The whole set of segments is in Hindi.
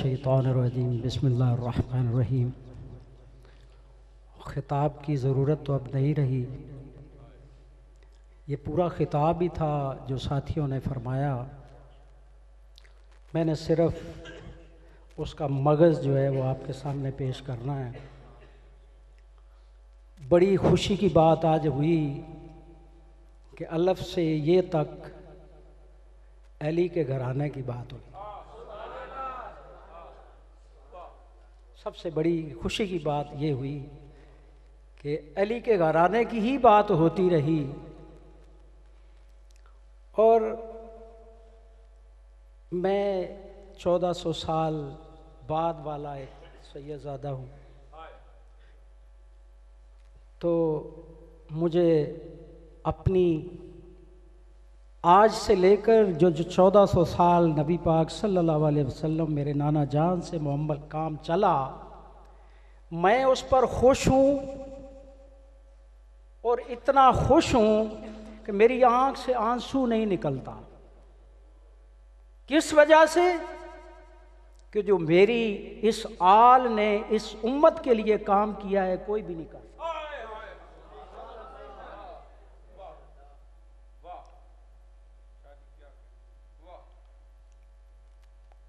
मिनश्शैतानिर्रजीम बिस्मिल्लाहिर्रहमानिर्रहीम। ख़िताब की ज़रूरत तो अब नहीं रही, ये पूरा ख़िताब ही था जो साथियों ने फरमाया। मैंने सिर्फ़ उसका मगज़ जो है वो आपके सामने पेश करना है। बड़ी खुशी की बात आज हुई कि अलफ़ से ये तक अली के घराने की बात हुई। सबसे बड़ी खुशी की बात ये हुई कि अली के घराने की ही बात होती रही। और मैं 1400 साल बाद वाला एक सैयदज़ादा हूँ, तो मुझे अपनी आज से लेकर जो 1400 साल नबी पाक सल्लल्लाहु अलैहि वसल्लम मेरे नाना जान से मुअम्मल काम चला, मैं उस पर खुश हूँ। और इतना खुश हूँ कि मेरी आँख से आंसू नहीं निकलता। किस वजह से? कि जो मेरी इस आल ने इस उम्मत के लिए काम किया है कोई भी नहीं कर सकता।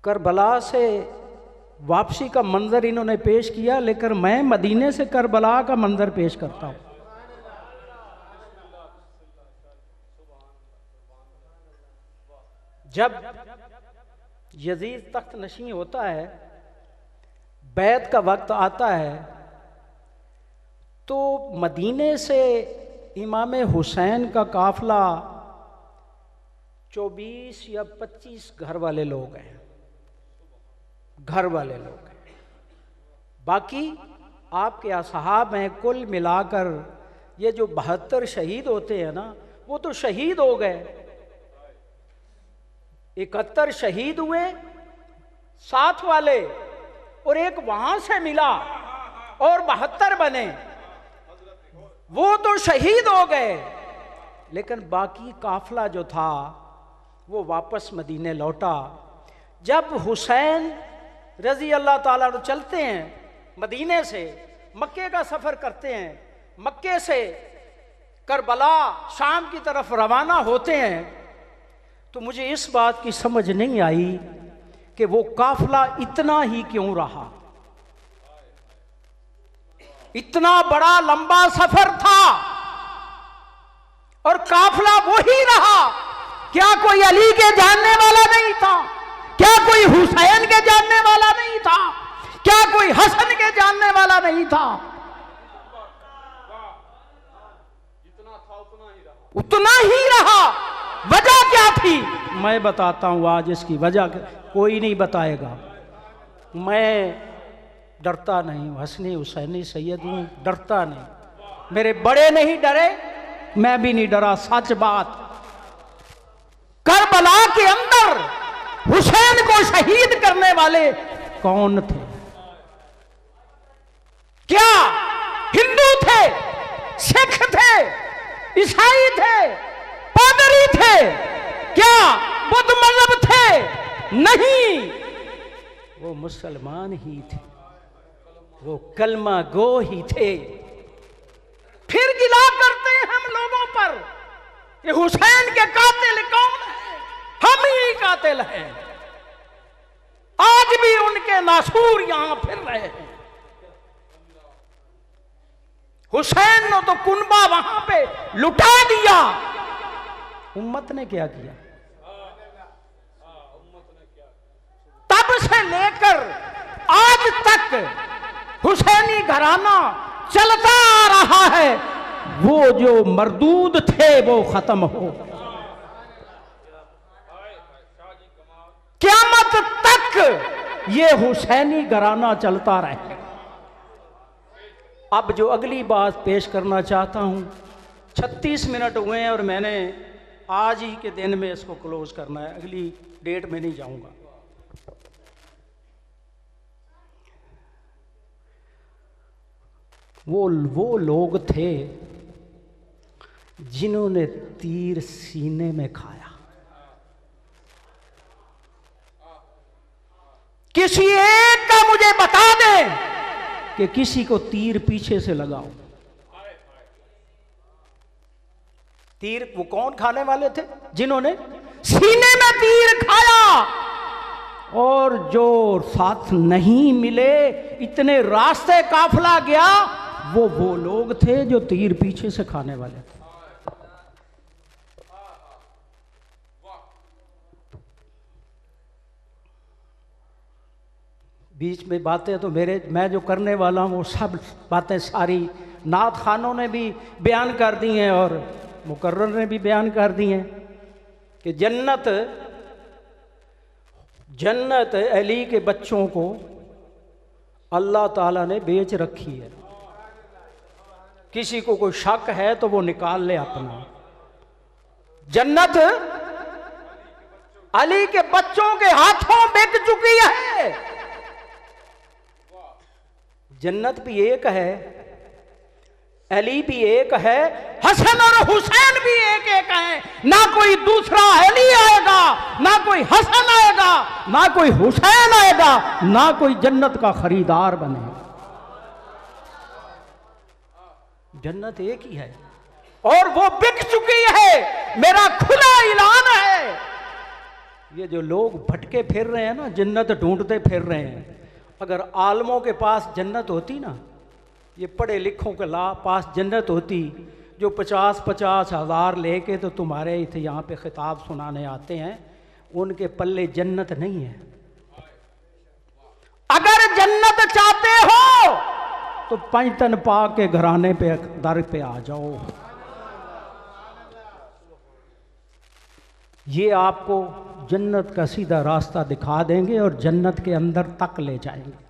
करबला से वापसी का मंजर इन्होंने पेश किया, लेकिन मैं मदीने से करबला का मंजर पेश करता हूं। जब यजीद तख्त नशीं होता है, बैत का वक्त आता है, तो मदीने से इमाम हुसैन का काफिला 24 या 25 घर वाले लोग हैं, घर वाले लोग हैं। बाकी आपके असहाब हैं। कुल मिलाकर ये जो 72 शहीद होते हैं ना, वो तो शहीद हो गए। 71 शहीद हुए साथ वाले, और एक वहां से मिला और 72 बने, वो तो शहीद हो गए। लेकिन बाकी काफिला जो था वो वापस मदीने लौटा। जब हुसैन रजी अल्लाह ताला अन्हु चलते हैं, मदीने से मक्के का सफ़र करते हैं, मक्के से करबला शाम की तरफ रवाना होते हैं, तो मुझे इस बात की समझ नहीं आई कि वो काफिला इतना ही क्यों रहा। इतना बड़ा लंबा सफर था और काफिला वही रहा। क्या कोई अली के जानने वाला नहीं था? क्या कोई हुसैन के जानने वाला नहीं था? क्या कोई हसन के जानने वाला नहीं था? उतना ही रहा। वजह क्या थी? मैं बताता हूं आज इसकी वजह। कोई नहीं बताएगा। मैं डरता नहीं हूं, हसनी हुसैनी सैयद हूं, डरता नहीं। मेरे बड़े नहीं डरे, मैं भी नहीं डरा। सच बात, करबला के अंदर हुसैन को शहीद करने वाले कौन थे? क्या हिंदू थे, सिख थे, ईसाई थे, पादरी थे? क्या बुद्ध मजहब थे? नहीं, वो मुसलमान ही थे, वो कलमा गो ही थे। फिर गिला करते हैं हम लोगों पर कि हुसैन के कातिल कौन है? हम ही कातिल हैं। आज भी उनके नासूर यहां फिर रहे हैं। हुसैन ने तो कुनबा वहां पे लुटा दिया। उम्मत ने क्या किया? तब से लेकर आज तक हुसैनी घराना चलता आ रहा है। वो जो मरदूद थे वो खत्म हो। क़यामत तक ये हुसैनी घराना चलता रहे। अब जो अगली बात पेश करना चाहता हूं, 36 मिनट हुए हैं और मैंने आज ही के दिन में इसको क्लोज करना है, अगली डेट में नहीं जाऊंगा। वो लोग थे जिन्होंने तीर सीने में खाया। किसी एक का मुझे बता दें कि किसी को तीर पीछे से लगाओ। तीर वो कौन खाने वाले थे? जिन्होंने सीने में तीर खाया, और जो साथ नहीं मिले, इतने रास्ते काफिला गया, वो लोग थे जो तीर पीछे से खाने वाले थे। बीच में बातें तो मैं जो करने वाला हूँ वो सब बातें सारी नात खानों ने भी बयान कर दी हैं और मुकर्रर ने भी बयान कर दी हैं कि जन्नत अली के बच्चों को अल्लाह ताला ने बेच रखी है। किसी को कोई शक है तो वो निकाल ले अपना। जन्नत अली के बच्चों के हाथों बिक चुकी है। जन्नत भी एक है, अली भी एक है, हसन और हुसैन भी एक एक है। ना कोई दूसरा अली आएगा, ना कोई हसन आएगा, ना कोई हुसैन आएगा, ना कोई जन्नत का खरीदार बनेगा। जन्नत एक ही है और वो बिक चुकी है। मेरा खुला ऐलान है। ये जो लोग भटके फिर रहे हैं ना, जन्नत ढूंढते फिर रहे हैं, अगर आलमों के पास जन्नत होती ना, ये पढ़े लिखों के पास जन्नत होती, जो 50-50 हज़ार लेके तो तुम्हारे इथे यहाँ पे खिताब सुनाने आते हैं, उनके पल्ले जन्नत नहीं है। अगर जन्नत चाहते हो तो पंजतन पा के घराने पे दर पे आ जाओ। ये आपको जन्नत का सीधा रास्ता दिखा देंगे और जन्नत के अंदर तक ले जाएंगे।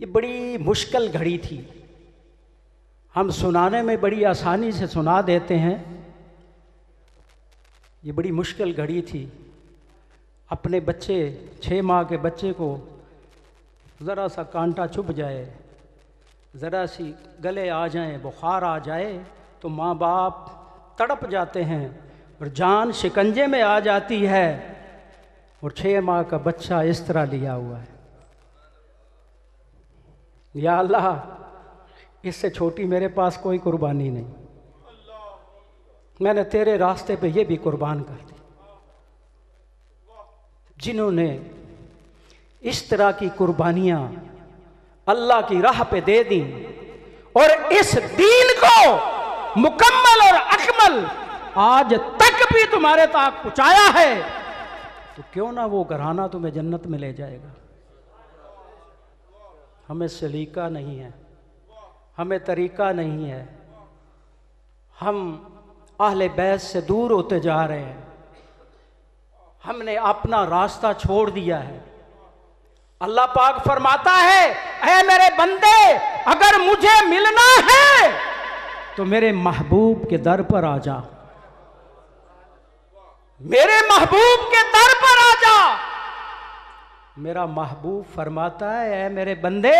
ये बड़ी मुश्किल घड़ी थी। हम सुनाने में बड़ी आसानी से सुना देते हैं। ये बड़ी मुश्किल घड़ी थी। अपने बच्चे, 6 माह के बच्चे को ज़रा सा कांटा चुभ जाए, ज़रा सी गले आ जाए, बुखार आ जाए, तो माँ बाप तड़प जाते हैं और जान शिकंजे में आ जाती है। और 6 माह का बच्चा इस तरह लिया हुआ है। या अल्लाह, इससे छोटी मेरे पास कोई कुर्बानी नहीं। मैंने तेरे रास्ते पे ये भी कुर्बान कर दी। जिन्होंने इस तरह की कुर्बानियां अल्लाह की राह पे दे दी और इस दीन को मुकम्मल और अकमल आज तक भी तुम्हारे तक पहुंचाया है, तो क्यों ना वो घराना तुम्हें जन्नत में ले जाएगा। हमें सलीका नहीं है, हमें तरीका नहीं है। हम अहले बैत से दूर होते जा रहे हैं। हमने अपना रास्ता छोड़ दिया है। अल्लाह पाक फरमाता है, ऐ मेरे बंदे, अगर मुझे मिलना है तो मेरे महबूब के दर पर आ जा। मेरे महबूब के दर पर आ जा। मेरा महबूब फरमाता है, ऐ मेरे बंदे,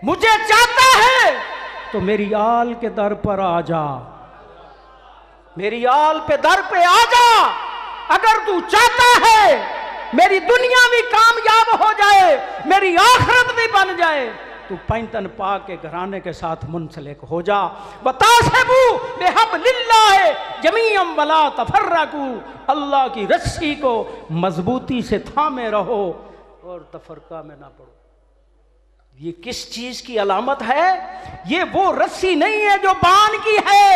मुझे चाहता है तो मेरी आल के दर पर आ जा। मेरी आल पे दर पे आ जा। अगर तू चाहता है मेरी दुनिया भी कामयाब हो जाए, मेरी आखिरत भी बन जाए, तू पैंतन पा के घराने के साथ मुंसलिक हो जा। बतासबू बिहब्लिल्लाह जमीअम वला तफर्रकू। अल्लाह की रस्सी को मजबूती से थामे रहो और तफरका में ना पड़ो। ये किस चीज की अलामत है? ये वो रस्सी नहीं है जो बान की है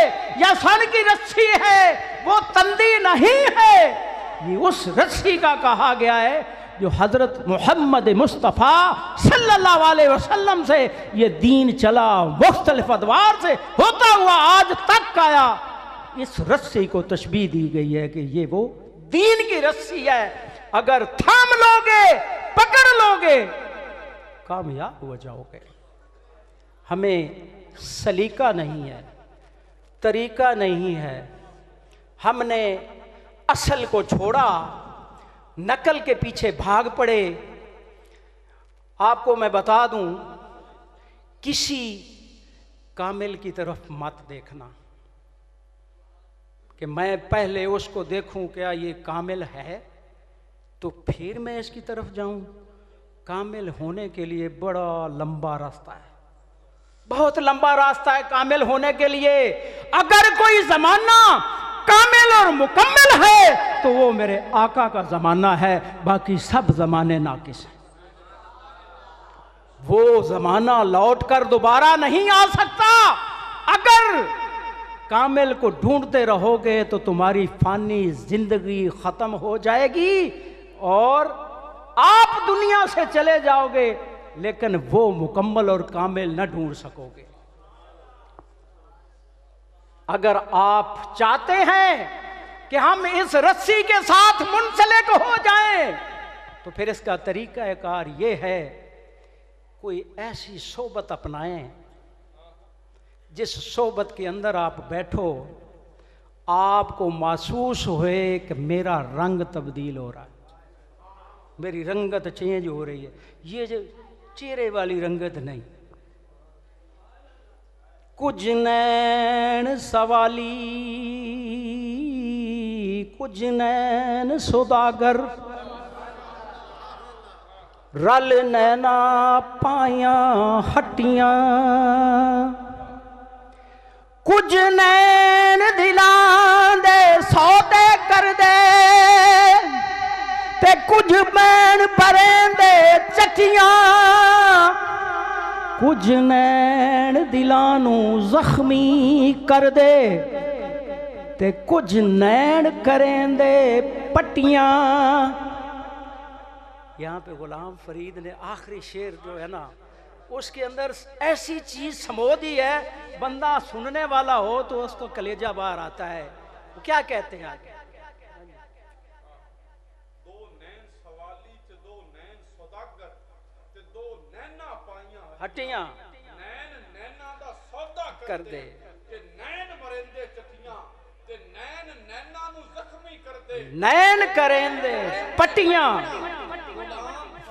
या सन की रस्सी है, वो तंदी नहीं है। ये उस रस्सी का कहा गया है जो हजरत मोहम्मद मुस्तफ़ा सल्लल्लाहु अलैहि वसल्लम से ये दीन चला, मुख्तलिफ अदवार से होता हुआ आज तक आया। इस रस्सी को तशबीह दी गई है कि ये वो दीन की रस्सी है। अगर थाम लोगे, पकड़ लोगे, कामयाब हो जाओगे। हमें सलीका नहीं है, तरीका नहीं है। हमने असल को छोड़ा, नकल के पीछे भाग पड़े। आपको मैं बता दूं, किसी कामिल की तरफ मत देखना कि मैं पहले उसको देखूं क्या ये कामिल है तो फिर मैं इसकी तरफ जाऊं। कामिल होने के लिए बड़ा लंबा रास्ता है, बहुत लंबा रास्ता है कामिल होने के लिए। अगर कोई जमाना कामिल और मुकम्मल है तो वो मेरे आका का जमाना है, बाकी सब जमाने नाकिस हैं। वो जमाना लौट कर दोबारा नहीं आ सकता। अगर कामिल को ढूंढते रहोगे तो तुम्हारी फानी जिंदगी खत्म हो जाएगी और आप दुनिया से चले जाओगे, लेकिन वो मुकम्मल और कामिल न ढूंढ सकोगे। अगर आप चाहते हैं कि हम इस रस्सी के साथ मुंसलिक हो जाएं तो फिर इसका तरीका कार ये है, कोई ऐसी सोबत अपनाएं जिस सोबत के अंदर आप बैठो आपको महसूस होए कि मेरा रंग तब्दील हो रहा है, मेरी रंगत चेंज हो रही है। ये जो चेहरे वाली रंगत नहीं। कुछ नैन सवाली कुछ नैन सौदागर, रल नैना पाया हट्टियां, कुछ नैन दिलां दे सौदे कर दे ते कुछ मैन भरें दे चट्टियां, कुछ नैन दिलां नू जख्मी कर दे ते कुछ नैन करें दे पट्टियां। यहाँ पे गुलाम फरीद ने आखिरी शेर जो है ना उसके अंदर ऐसी चीज समो दी है, बंदा सुनने वाला हो तो उसको कलेजा बाहर आता है। वो क्या कहते हैं आगे? दो नैन सवाली ते दो नैन सौदागर ते दो नैना पाइयां हट्टियां, नैन नैना दा सौदा कर दे ते नैन मरेंदे चट्टियां ते नैन नैना नु जख्मी कर दे, नैन करेंदे पट्टियां।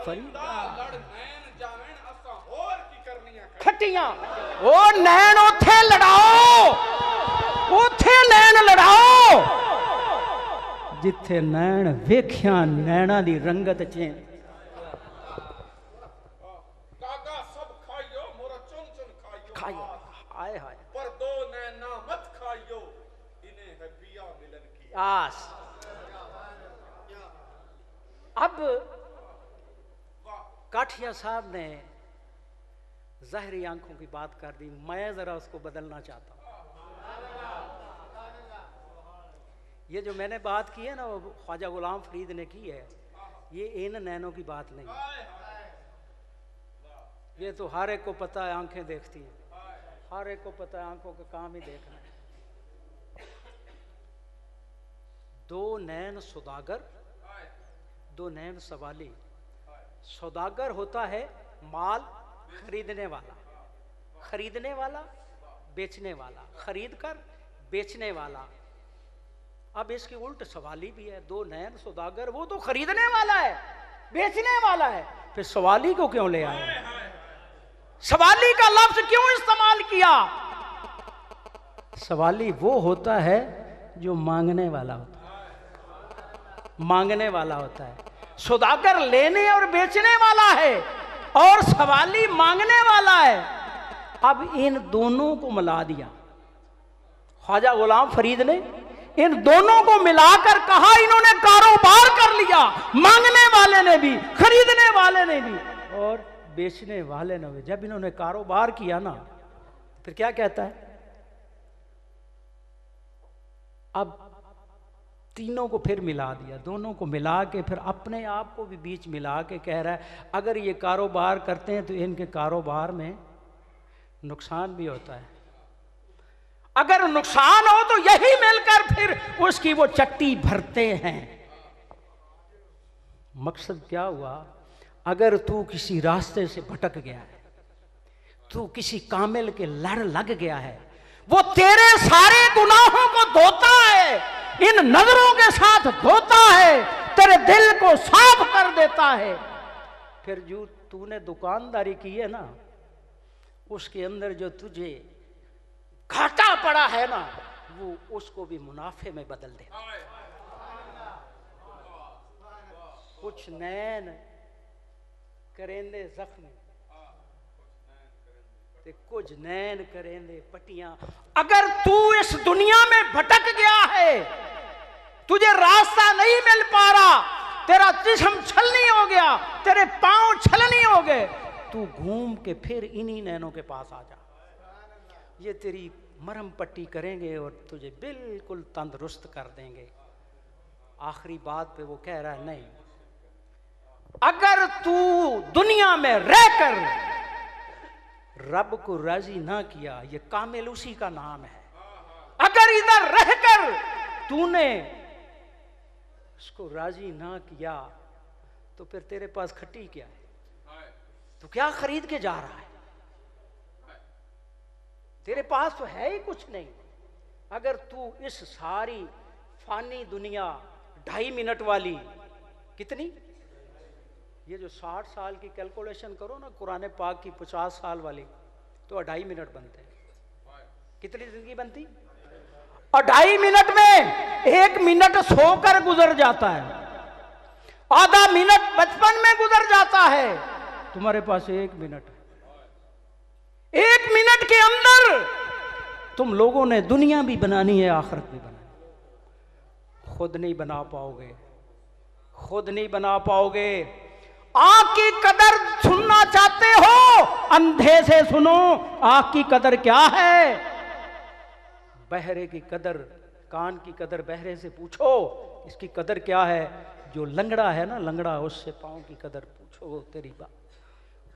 फरीदा लड़ नैन जावें असा होर की करनियां खट्टियां। ओ नैन उथे लड़ाओ, उथे नैन लड़ाओ जिथे नैन वेख्या नैना दी रंगत चेंज। कागा सब खाइयो मोरा चुन चुन खाइयो, खाइयो आए हाय, पर दो नैना मत खाइयो इन्हें है पिया मिलन की आस। अब काठिया साहब ने ज़ाहिरी आंखों की बात कर दी, मैं जरा उसको बदलना चाहता हूं। ये जो मैंने बात की है ना वो ख्वाजा गुलाम फरीद ने की है, ये इन नैनों की बात नहीं, ये तो हर एक को पता है आंखें देखती हैं, हर एक को पता है आंखों का काम ही देखना है। दो नैन सौदागर दो नैन सवाली। सौदागर होता है माल खरीदने वाला, खरीदने वाला बेचने वाला, खरीद कर बेचने वाला। अब इसकी उल्ट सवाली भी है, दो नैन सौदागर, वो तो खरीदने वाला है बेचने वाला है, फिर सवाली को क्यों ले आए? सवाली का लफ्ज क्यों इस्तेमाल किया? सवाली वो होता है जो मांगने वाला होता है, मांगने वाला होता है। सौदागर लेने और बेचने वाला है और सवाली मांगने वाला है। अब इन दोनों को मिला दिया ख्वाजा गुलाम फरीद ने, इन दोनों को मिलाकर कहा इन्होंने कारोबार कर लिया, मांगने वाले ने भी, खरीदने वाले ने भी और बेचने वाले ने भी। जब इन्होंने कारोबार किया ना फिर क्या कहता है? अब तीनों को फिर मिला दिया, दोनों को मिला के फिर अपने आप को भी बीच मिला के कह रहा है अगर ये कारोबार करते हैं तो इनके कारोबार में नुकसान भी होता है, अगर नुकसान हो तो यही मिलकर फिर उसकी वो चट्टी भरते हैं। मकसद क्या हुआ? अगर तू किसी रास्ते से भटक गया है, तू किसी कामिल के लड़ लग गया है, वो तेरे सारे गुनाहों को धोता है, इन नजरों के साथ धोता है, तेरे दिल को साफ कर देता है। फिर जो तूने दुकानदारी की है ना उसके अंदर जो तुझे घाटा पड़ा है ना वो उसको भी मुनाफे में बदल दे। कुछ नैन करेंदे जख्म ते कुछ नैन करेंदे पटियां। अगर तू इस दुनिया में भटक गया है, तुझे रास्ता नहीं मिल पा रहा, तेरा जिस्म छलनी हो गया, तेरे पांव छलनी हो गए, तू घूम के फिर इन्हीं नैनों के पास आ जा। ये तेरी मरहम पट्टी करेंगे और तुझे बिल्कुल तंदुरुस्त कर देंगे। आखिरी बात पे वो कह रहा है, नहीं, अगर तू दुनिया में रहकर रब को राजी ना किया, ये कामिल उसी का नाम है। अगर इधर रहकर तूने उसको राजी ना किया तो फिर तेरे पास खट्टी क्या है? तू क्या खरीद के जा रहा है? तेरे पास तो है ही कुछ नहीं। अगर तू इस सारी फानी दुनिया 2.5 मिनट वाली, कितनी, ये जो 60 साल की कैलकुलेशन करो ना, कुरान पाक की 50 साल वाली, तो 2.5 मिनट बनते हैं। कितनी जिंदगी बनती? और 2.5 मिनट में 1 मिनट सोकर गुजर जाता है, आधा मिनट बचपन में गुजर जाता है। तुम्हारे पास 1 मिनट है। 1 मिनट के अंदर तुम लोगों ने दुनिया भी बनानी है, आखिरत भी बनानी। खुद नहीं बना पाओगे, खुद नहीं बना पाओगे। आंख की कदर सुनना चाहते हो, अंधे से सुनो। आंख की कदर क्या है? बहरे की कदर, कान की कदर बहरे से पूछो, इसकी कदर क्या है। जो लंगड़ा है ना, लंगड़ा, उससे पाँव की कदर पूछो। तेरी बात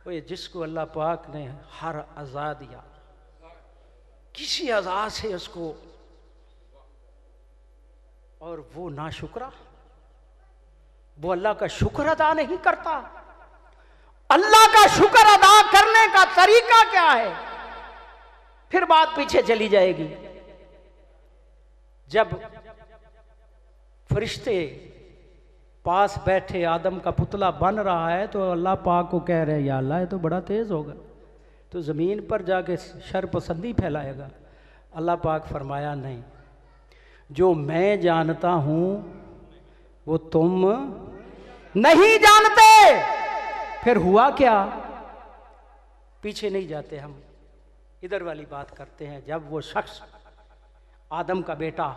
वो, जिसको अल्लाह पाक ने हर अज़ा दिया, किसी अज़ा से उसको, और वो नाशुक्रा, वो अल्लाह का शुक्र अदा नहीं करता। अल्लाह का शुक्र अदा करने का तरीका क्या है? फिर बात पीछे चली जाएगी। जब फरिश्ते पास बैठे आदम का पुतला बन रहा है, तो अल्लाह पाक को कह रहे हैं, या अल्लाह, ये तो बड़ा तेज होगा, तो ज़मीन पर जाके शर पसंदी फैलाएगा। अल्लाह पाक फरमाया, नहीं, जो मैं जानता हूं वो तुम नहीं जानते। फिर हुआ क्या? पीछे नहीं जाते हम, इधर वाली बात करते हैं। जब वो शख्स, आदम का बेटा,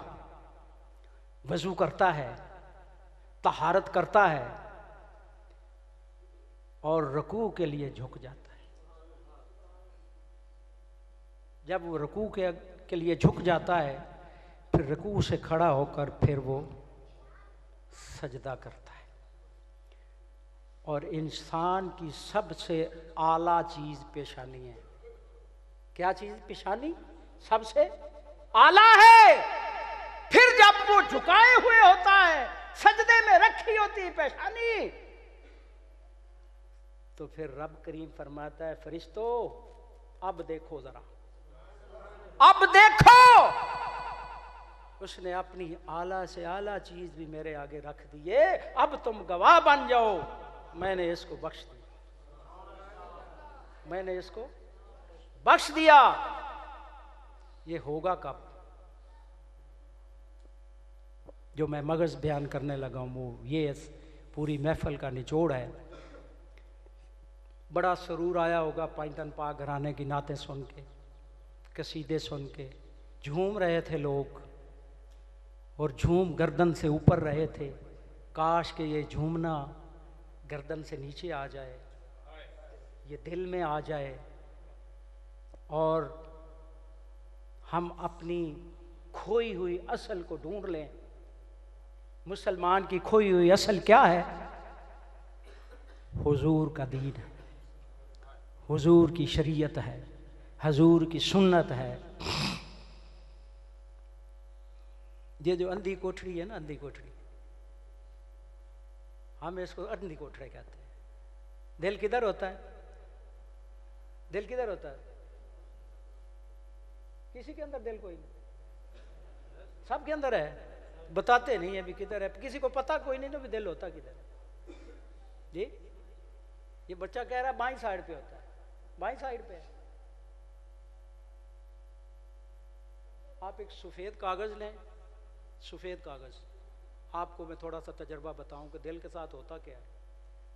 वजू करता है, तहारत करता है और रुकू के लिए झुक जाता है, जब वो रुकू के लिए झुक जाता है, फिर रुकू से खड़ा होकर फिर वो सजदा करता है। और इंसान की सबसे आला चीज पेशानी है। क्या चीज? पेशानी सबसे आला है। फिर जब वो झुकाए हुए होता है, सजदे में रखी होती है पेशानी, तो फिर रब करीम फरमाता है, फरिश्तों अब देखो जरा, अब देखो, उसने अपनी आला से आला चीज भी मेरे आगे रख दी है, अब तुम गवाह बन जाओ, मैंने इसको बख्श दिया, मैंने इसको बख्श दिया। ये होगा कब? जो मैं मगज बयान करने लगा हूं, वो ये पूरी महफिल का निचोड़ है। बड़ा सरूर आया होगा पैंतन पाक घराने की नातें सुन के, कसीदे सुन के, झूम रहे थे लोग, और झूम गर्दन से ऊपर रहे थे। काश के ये झूमना गर्दन से नीचे आ जाए, ये दिल में आ जाए, और हम अपनी खोई हुई असल को ढूंढ लें। मुसलमान की खोई हुई असल क्या है? हुजूर का दीन है, हुजूर की शरीयत है, हुजूर की सुन्नत है। ये जो अंधी कोठरी है ना, अंधी कोठरी, हम इसको अंधी कोठरी कहते हैं। दिल किधर होता है? दिल किधर होता है? किसी के अंदर दिल कोई नहीं, सबके अंदर है, बताते नहीं है भी किधर है, किसी को पता कोई नहीं ना भी दिल होता किधर जी। ये बच्चा कह रहा है बाईं साइड पे होता है, बाईं साइड पे है। आप एक सफ़ेद कागज़ लें, सफ़ेद कागज़, आपको मैं थोड़ा सा तजर्बा बताऊं कि दिल के साथ होता क्या है।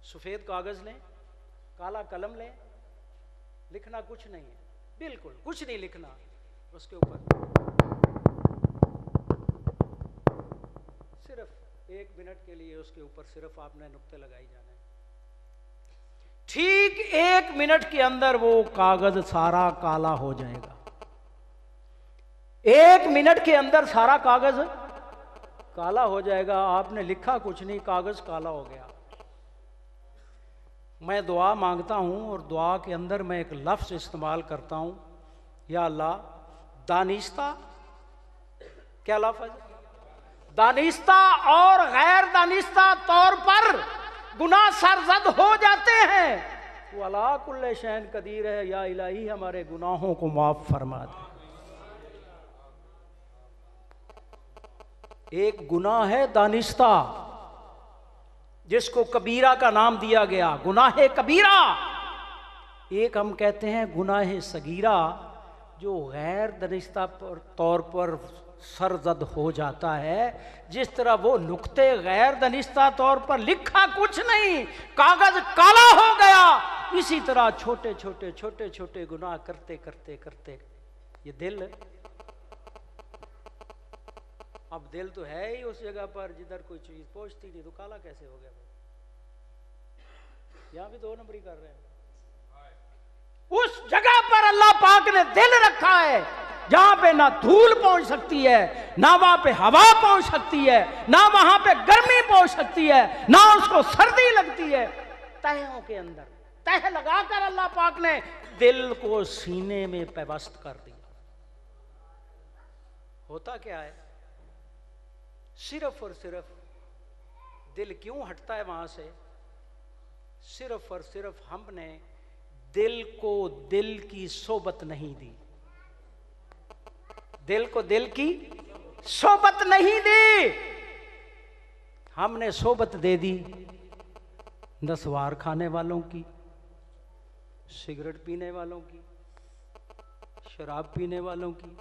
सफ़ेद कागज़ लें, काला कलम लें, लिखना कुछ नहीं है, बिल्कुल कुछ नहीं लिखना, उसके ऊपर सिर्फ 1 मिनट के लिए उसके ऊपर सिर्फ आपने नुक्ते लगाई जाने। ठीक 1 मिनट के अंदर वो कागज सारा काला हो जाएगा। 1 मिनट के अंदर सारा कागज काला हो जाएगा। आपने लिखा कुछ नहीं, कागज काला हो गया। मैं दुआ मांगता हूं और दुआ के अंदर मैं एक लफ्ज इस्तेमाल करता हूं, या अल्लाह दानिस्ता, क्या लफ्ज, दानिस्ता और गैर दानिस्ता तौर पर गुनाह सरजद हो जाते हैं, वो अला कुल्ले शैन कदीर है, या इलाही हमारे गुनाहों को माफ फरमा दे। एक गुनाह है दानिस्ता, जिसको कबीरा का नाम दिया गया, गुनाह कबीरा। एक हम कहते हैं गुनाह सगीरा, जो गैर दानिस्ता तौर पर सरजद हो जाता है। जिस तरह वो नुक्ते गैर दानिस्ता तौर पर लिखा कुछ नहीं, कागज काला हो गया, इसी तरह छोटे छोटे छोटे छोटे गुनाह करते करते करते ये दिल, अब दिल तो है ही उस जगह पर जिधर कोई चीज पहुंचती नहीं, तो काला कैसे हो गया? यहां भी 2 नंबरी कर रहे हैं। उस जगह पर अल्लाह पाक ने दिल रखा है जहां पे ना धूल पहुंच सकती है, ना वहां पे हवा पहुंच सकती है, ना वहां पे गर्मी पहुंच सकती है, ना उसको सर्दी लगती है। तहों के अंदर तह लगाकर अल्लाह पाक ने दिल को सीने में पेवस्त कर दिया। होता क्या है, सिर्फ और सिर्फ दिल क्यों हटता है वहां से? सिर्फ और सिर्फ हमने दिल को दिल की सोबत नहीं दी, दिल को दिल की सोबत नहीं दी। हमने सोबत दे दी नस्वार खाने वालों की, सिगरेट पीने वालों की, शराब पीने वालों की,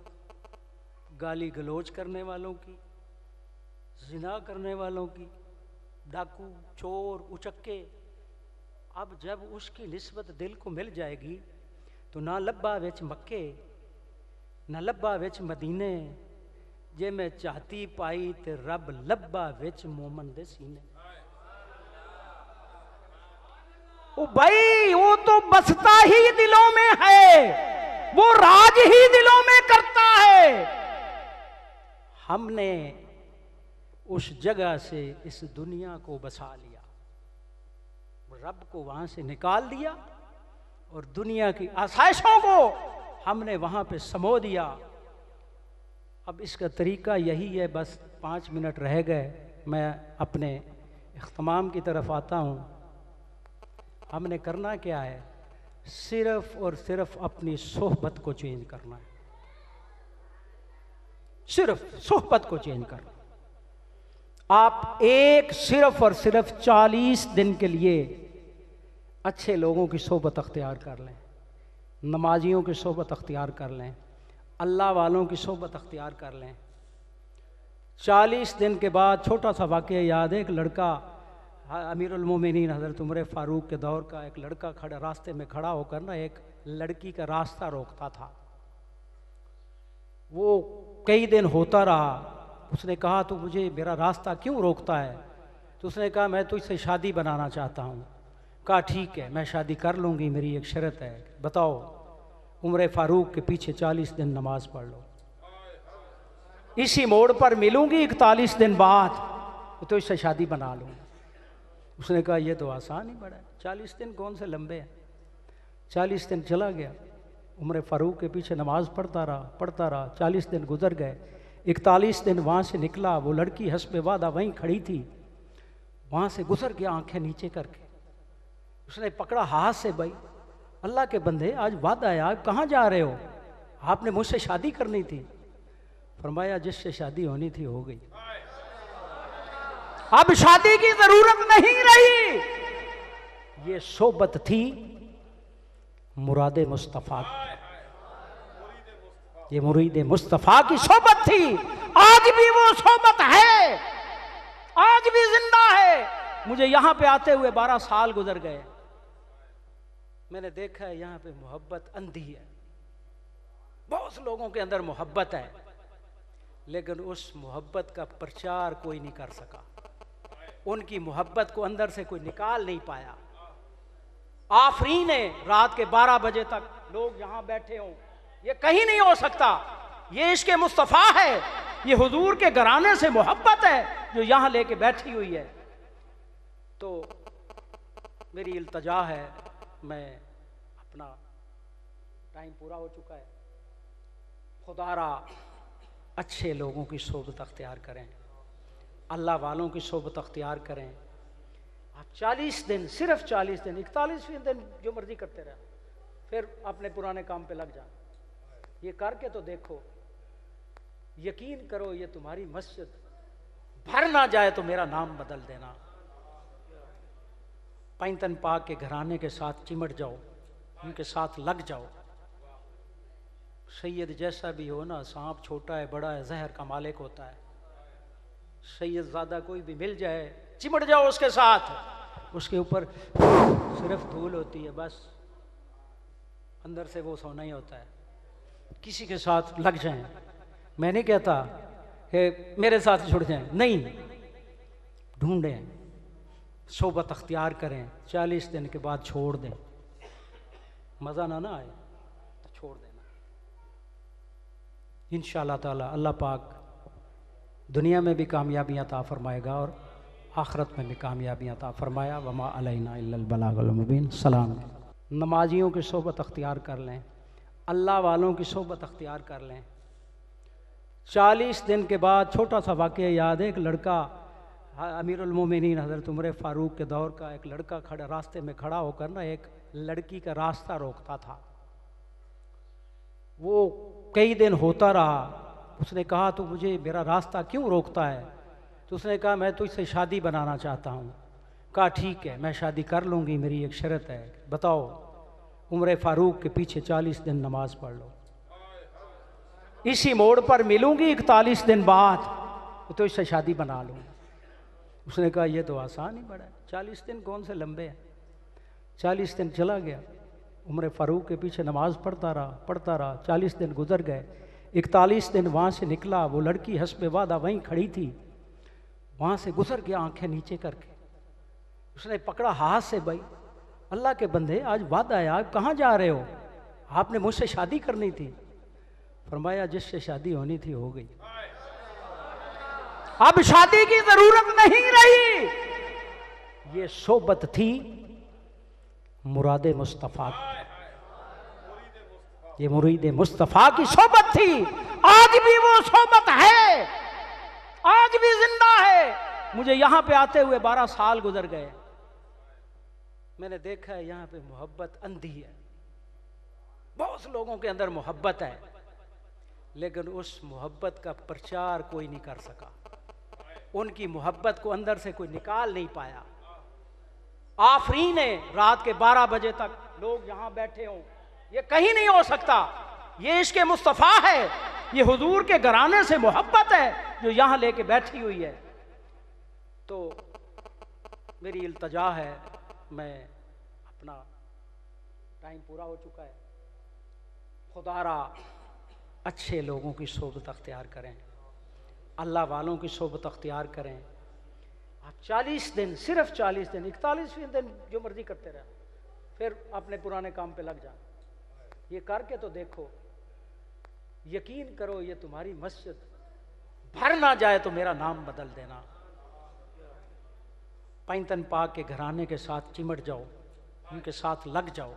गाली गलोच करने वालों की, जिना करने वालों की, डाकू, चोर, उचक्के। अब जब उसकी निस्बत दिल को मिल जाएगी तो ना लब्बा विच मक्के, ना लब्बा विच मदीने, जे मैं चाहती पाई ते रब लब्बा विच मोमन दे सीने। ओ भाई, वो तो बसता ही दिलों में है, वो राज ही दिलों में करता है। हमने उस जगह से इस दुनिया को बसा लिया, रब को वहां से निकाल दिया और दुनिया की आसाइशों को हमने वहां पे समो दिया। अब इसका तरीका यही है। बस 5 मिनट रह गए, मैं अपने इख्तिमाम की तरफ आता हूं। हमने करना क्या है? सिर्फ और सिर्फ अपनी सोहबत को चेंज करना है, सिर्फ सोहबत को चेंज करना। आप सिर्फ और सिर्फ 40 दिन के लिए अच्छे लोगों की सोहबत अख्तियार कर लें, नमाजियों की सोहबत अख्तियार कर लें, अल्लाह वालों की सोहबत अख्तियार कर लें। 40 दिन के बाद छोटा सा वाक़या याद है। एक लड़का, अमीरुल मोमिनीन हज़रत उमर फ़ारूक के दौर का एक लड़का खड़ा रास्ते में खड़ा होकर ना एक लड़की का रास्ता रोकता था। वो कई दिन होता रहा। उसने कहा, तो मुझे मेरा रास्ता क्यों रोकता है? तो उसने कहा, मैं तुझसे शादी बनाना चाहता हूँ। कहा, ठीक है, मैं शादी कर लूँगी, मेरी एक शर्त है। बताओ? उमर फ़ारूक के पीछे 40 दिन नमाज पढ़ लो, इसी मोड़ पर मिलूंगी 41 दिन बाद, तो इससे शादी बना लूँगी। उसने कहा, ये तो आसान ही बड़ा है, 40 दिन कौन से लंबे हैं। 40 दिन चला गया, उमर फ़ारूक के पीछे नमाज पढ़ता रहा। 40 दिन गुजर गए। 41 दिन वहाँ से निकला। वो लड़की हस्बे वादा वहीं खड़ी थी, वहाँ से गुजर गया आंखें नीचे करके। उसने पकड़ा हाथ से, भाई अल्लाह के बंदे, आज वादा है, आप कहाँ जा रहे हो? आपने मुझसे शादी करनी थी। फरमाया, जिससे शादी होनी थी हो गई, अब शादी की जरूरत नहीं रही। ये सोबत थी मुरादे मुस्तफ़ा की, ये मुरीद मुस्तफ़ा की सोबत थी, आज भी वो सोबत है, आज भी जिंदा है। मुझे यहां पे आते हुए 12 साल गुजर गए। मैंने देखा है यहां पे मोहब्बत अंधी है। बहुत से लोगों के अंदर मोहब्बत है, लेकिन उस मोहब्बत का प्रचार कोई नहीं कर सका। उनकी मोहब्बत को अंदर से कोई निकाल नहीं पाया। आफरीन है, रात के 12 बजे तक लोग यहां बैठे हों, ये कहीं नहीं हो सकता। ये इश्क़ मुस्तफ़ा है, ये हुजूर के घराने से मोहब्बत है जो यहां लेके बैठी हुई है। तो मेरी इल्तजा है, मैं अपना टाइम पूरा हो चुका है, खुदारा अच्छे लोगों की सोबत अख्तियार करें, अल्लाह वालों की सोबत अख्तियार करें। आप 40 दिन, सिर्फ 40 दिन, 41वें दिन जो मर्जी करते रहे, फिर अपने पुराने काम पे लग जाए। ये करके तो देखो, यकीन करो ये तुम्हारी मस्जिद भर ना जाए तो मेरा नाम बदल देना। पैंतन पाक के घराने के साथ चिमट जाओ, उनके साथ लग जाओ। सैयद जैसा भी हो ना, सांप छोटा है बड़ा है, जहर का मालिक होता है। सैयद ज़्यादा कोई भी मिल जाए, चिमट जाओ उसके साथ, उसके ऊपर सिर्फ धूल होती है, बस अंदर से वो सोना ही होता है। किसी के साथ लग जाएं, मैं नहीं कहता कि मेरे साथ जुड़ जाएं, नहीं, ढूंढें, सोबत अख्तियार करें। 40 दिन के बाद छोड़ दें, मज़ा ना आए तो छोड़ देना। इंशाअल्लाह ताला अल्लाह पाक दुनिया में भी कामयाबियाँ अता फरमाएगा और आखिरत में भी कामयाबियाँ अता फरमाया। वमा अलैना इल्लल बलागुल मुबीन। सलाम। नमाजियों की सोबत अख्तियार कर लें, अल्लाह वालों की सोबत अख्तियार कर लें। 40 दिन के बाद छोटा सा वाक़या याद है, एक लड़का, अमीरुल मोमिनीन हज़रत उमर फ़ारूक के दौर का एक लड़का खड़ा रास्ते में खड़ा होकर ना एक लड़की का रास्ता रोकता था। वो कई दिन होता रहा। उसने कहा तो मुझे मेरा रास्ता क्यों रोकता है? तो उसने कहा मैं तुझसे शादी बनाना चाहता हूँ। कहा ठीक है, मैं शादी कर लूँगी, मेरी एक शर्त है। बताओ? उमर फ़ारूक के पीछे 40 दिन नमाज पढ़ लो, इसी मोड़ पर मिलूँगी 41 दिन बाद, तो इससे शादी बना लूँगी। उसने कहा ये तो आसान ही बड़ा है, 40 दिन कौन से लंबे हैं। 40 दिन चला गया, उमर फ़ारूक के पीछे नमाज पढ़ता रहा। 40 दिन गुजर गए। 41 दिन वहाँ से निकला, वो लड़की हस्बे वादा वहीं खड़ी थी, वहाँ से गुजर गया आंखें नीचे करके। उसने पकड़ा हाथ से, भाई अल्लाह के बंदे आज वादा है, आप कहाँ जा रहे हो? आपने मुझसे शादी करनी थी। फरमाया जिससे शादी होनी थी हो गई, अब शादी की जरूरत नहीं रही। ये सोबत थी मुरादे मुस्तफ़ा की, ये मुरीद मुस्तफ़ा की सोबत थी, आज भी वो सोबत है, आज भी जिंदा है। मुझे यहां पे आते हुए 12 साल गुजर गए। मैंने देखा है यहां पे मोहब्बत अंधी है। बहुत से लोगों के अंदर मोहब्बत है, लेकिन उस मोहब्बत का प्रचार कोई नहीं कर सका। उनकी मोहब्बत को अंदर से कोई निकाल नहीं पाया। आफरीन है, रात के 12 बजे तक लोग यहां बैठे हों, ये कहीं नहीं हो सकता। ये इश्क़ मुस्तफ़ा है, ये हुजूर के घराने से मोहब्बत है जो यहां लेके बैठी हुई है। तो मेरी इल्तजा है, मैं अपना टाइम पूरा हो चुका है, खुदारा अच्छे लोगों की सोबत अख्तियार करें, अल्लाह वालों की सोबत अख्तियार करें। आप 40 दिन, सिर्फ 40 दिन, 41वें दिन जो मर्जी करते रहे, फिर अपने पुराने काम पे लग जाए। ये करके तो देखो, यकीन करो ये तुम्हारी मस्जिद भर ना जाए तो मेरा नाम बदल देना। पैंतन पाक के घराने के साथ चिमट जाओ, उनके साथ लग जाओ।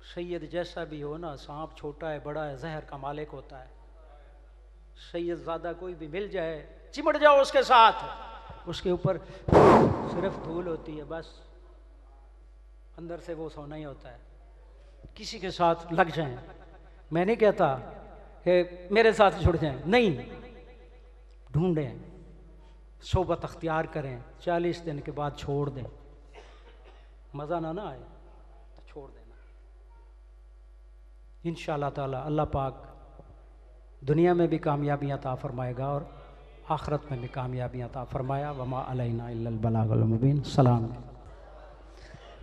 सैयद जैसा भी हो ना, सांप छोटा है बड़ा है, जहर का मालिक होता है। सैयद ज़्यादा कोई भी मिल जाए, चिमट जाओ उसके साथ, उसके ऊपर सिर्फ धूल होती है, बस अंदर से वो सोना ही होता है। किसी के साथ लग जाएं, मैं नहीं कहता कि मेरे साथ जुड़ जाएं, नहीं, ढूंढें, सोबत अख्तियार करें। 40 दिन के बाद छोड़ दें, मज़ा ना आए तो छोड़ देना। इंशाअल्लाह ताला अल्लाह पाक दुनिया में भी कामयाबियाँ अता फरमाएगा और आखिरत में भी कामयाबियाँ अता फरमाया। वमा अलैना इल्लल बलागुल मुबीन। सलाम।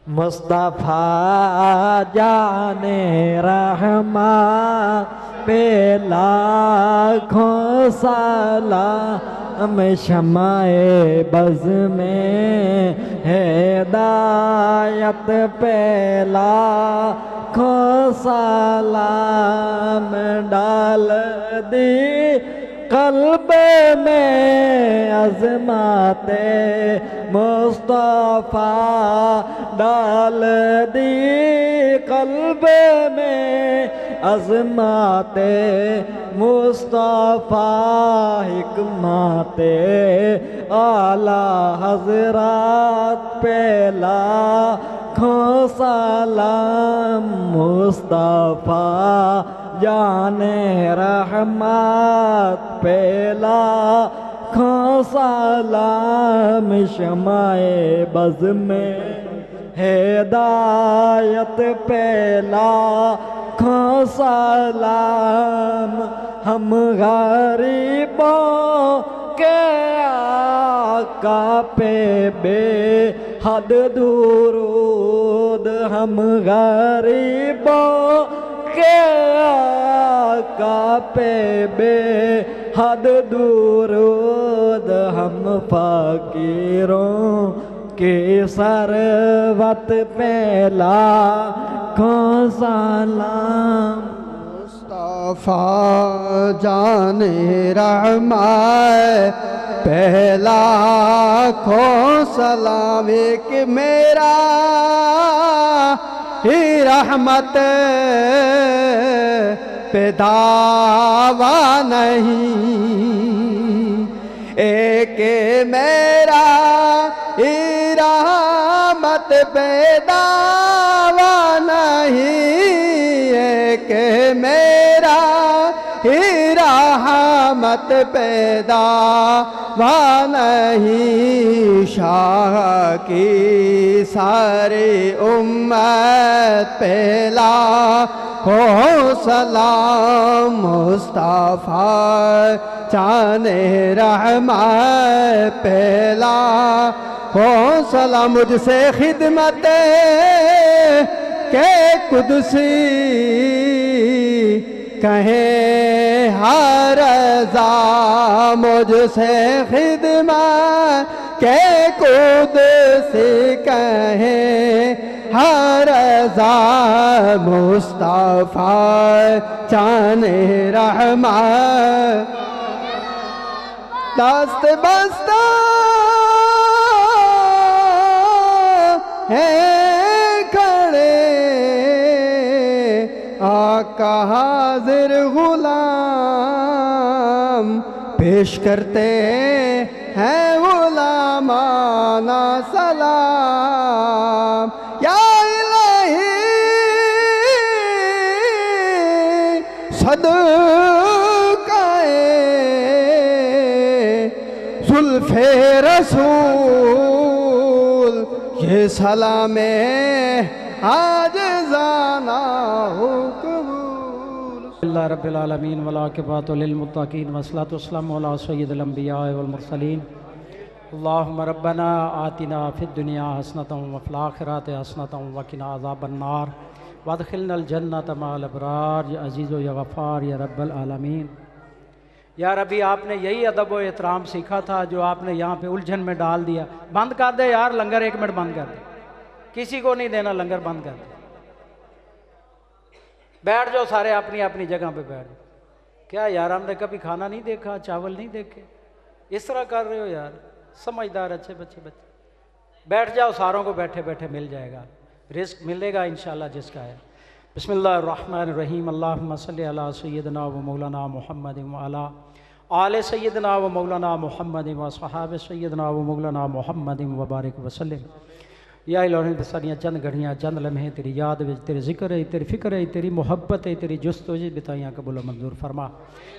मुस्तफ़ा जाने रहमान पे लाखों सलाम, शमाए बज़ में हिदायत पे लाखों सलाम, डाल दी कल्ब में अज़माते मुस्तफ़ा, डाल दी कल्ब में अज़माते मुस्तफ़ा, हिकमते आला हज़रात पे लाखों सलाम, मुस्तफ़ा जाने रहमत पे लाखों सलाम, शमाए बज़ में हिदायत पे लाखों सलाम, हम गरीबों के आका पे बेहद दुरूद, हम गरीबों के आका पे बेहद दुरूद, हम फ़कीरों के सरवत पे लाखों सलाम, मुस्तफ़ा जाने रहमत पे लाखों सलाम, एक मेरा ही रहमत पे दावा नहीं, एक मेरा ही रहमत पे दावा नहीं, एक मेरा ही रहमत पे दावा नहीं, शाह की सारी उम्मत पे लाखों सलाम, मुस्तफ़ा जाने रहमत पे लाखों सलाम, मुझसे खिदमत के कुदसी कहे हर रज़ा, मुझसे खिदमत के कुदसी कहे हर रज़ा, मुस्तफ़ा जाने रहमत दस्त बस्ता है खड़े, आका हाज़िर गुलाम पेश करते हैं गुलामाना सलाम, या इलाही सदक़ाए ज़ुल्फ़े रसूल, ये सलामे आजिज़ाना हो कबूल। अल्लाह रब्बिल आलमीन वल आक़िबतु लिल मुत्तक़ीन वस्सलातु वस्सलामु अला सय्यिदिल अंबिया वल मुरसलीन। अल्लाहुम्मा रब्बना आतिना फिद दुनिया हसनतम व फिल आखिरति हसनतम व क़िना अज़ाबन्नार वअदखिलनल जन्नता मअल अबरार, या अज़ीज़ या गफ़ार या रब्बल आलमीन। या रब्बी, आपने यही अदब व एहतराम सीखा था जो आपने यहाँ पे उलझन में डाल दिया। बंद कर दे यार लंगर, 1 मिनट बंद कर दे, किसी को नहीं देना लंगर, बंद कर दे। बैठ जाओ सारे अपनी अपनी जगह पे बैठ जाओ। क्या यार, हमने कभी खाना नहीं देखा, चावल नहीं देखे, इस तरह कर रहे हो यार। समझदार अच्छे बच्चे बैठ जाओ, सारों को बैठे बैठे मिल जाएगा, रिस्क मिलेगा इंशाल्लाह जिसका है। बिस्मिल्लाहिर्रहमानिर्रहीम। अल्लाहुम्मा सल्लि अला सय्यिदिना व मौलाना मुहम्मद व अला आले सय्यिदिना व मौलाना मुहम्मद व सहाबे सय्यिदिना व मौलाना मुहम्मद व बारिक वसल्लम। या इलाही बसानियाँ चंद घड़ियाँ चंद लम्हे तेरी याद विच तेरे जिक्र है तेरी फ़िक्र है तेरी मोहब्बत है तेरी जुस्तोजी बिताइयाँ कबूल मंजूर फरमा।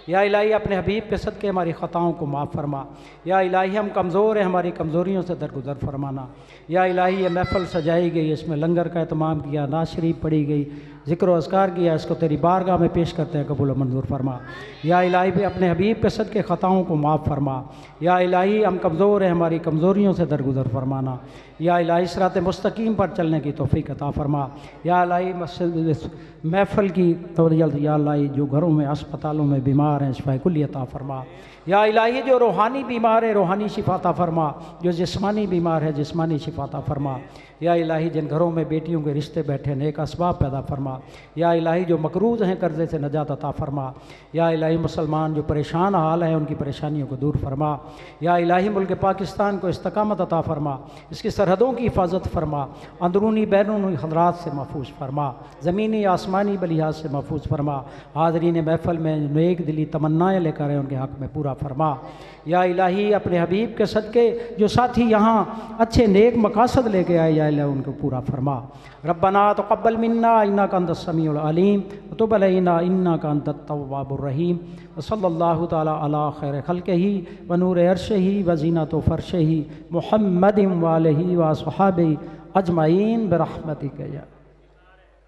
या इलाही अपने हबीब के सदक़े हमारी ख़ताओं को माफ़ फरमा। या इलाही हम कमज़ोर हैं, हमारी कमज़ोरियों से दरगुजर फरमाना। या इलाही ये महफ़िल सजाई गई, इसमें लंगर का एहतमाम किया, नात शरीफ पढ़ी गई, ज़िक्र व अज़कार किया, इसको तेरी बारगाह में पेश करते हैं, कबूल मंजूर फरमा। या इलाही भी अपने हबीब के सदक़े ख़ताओं को माफ़ फरमा। या इलाही हम कमज़ोर हैं, हमारी कमज़ोरियों से दरगुजर फरमाना। या इलाही सिरात मुस्तकीम पर चलने की तौफ़ीक़ अता फरमा। या इलाही मस्जिद महफ़िल की तवज्जो, या इलाही जो घरों में अस्पतालों में बीमार हैं शिफ़ा कुल्ली अता फरमा। या इलाही जो रूहानी बीमार है रूहानी शिफ़ा अता फरमा, जो जिस्मानी बीमार है जिस्मानी शिफ़ा अता फरमा। या इलाही जिन घरों में बेटियों के रिश्ते बैठे नेक असबाब पैदा फरमा। या इलाही जो मकरूज़ हैं कर्ज़े से नजात अता फरमा। या इलाही मुसलमान जो परेशान हाल हैं उनकी परेशानियों को दूर फरमा। या इलाही मुल्क पाकिस्तान को इस्तकामत अता फरमा, इसकी सरहदों की हिफाजत फरमा, अंदरूनी बैरूनी खतरात से महफूज फरमा, ज़मीनी आसमानी बलिहाज से महफूज फरमा। हाज़रीन महफ़िल में नेक दिली तमन्नाएँ लेकर आए उनके हक़ में पूरा फरमा। या इलाही अपने हबीब के सदक़े जो साथी यहाँ अच्छे नेक मकासद लेके आए, या इलाही उनको पूरा फरमा। रब्बना तक़ब्बल मिन्ना इन्नका अंतस समीउल अलीम व तुब अलैना इन्नका अंतत तव्वाबुर रहीम। व सल्लल्लाहु तआला अला खैर खल्क़िही व नूर अर्शिही व ज़ीनत फ़र्शिही मुहम्मदिन व आलिही व अस्हाबिही अजमईन बिरहमतिका या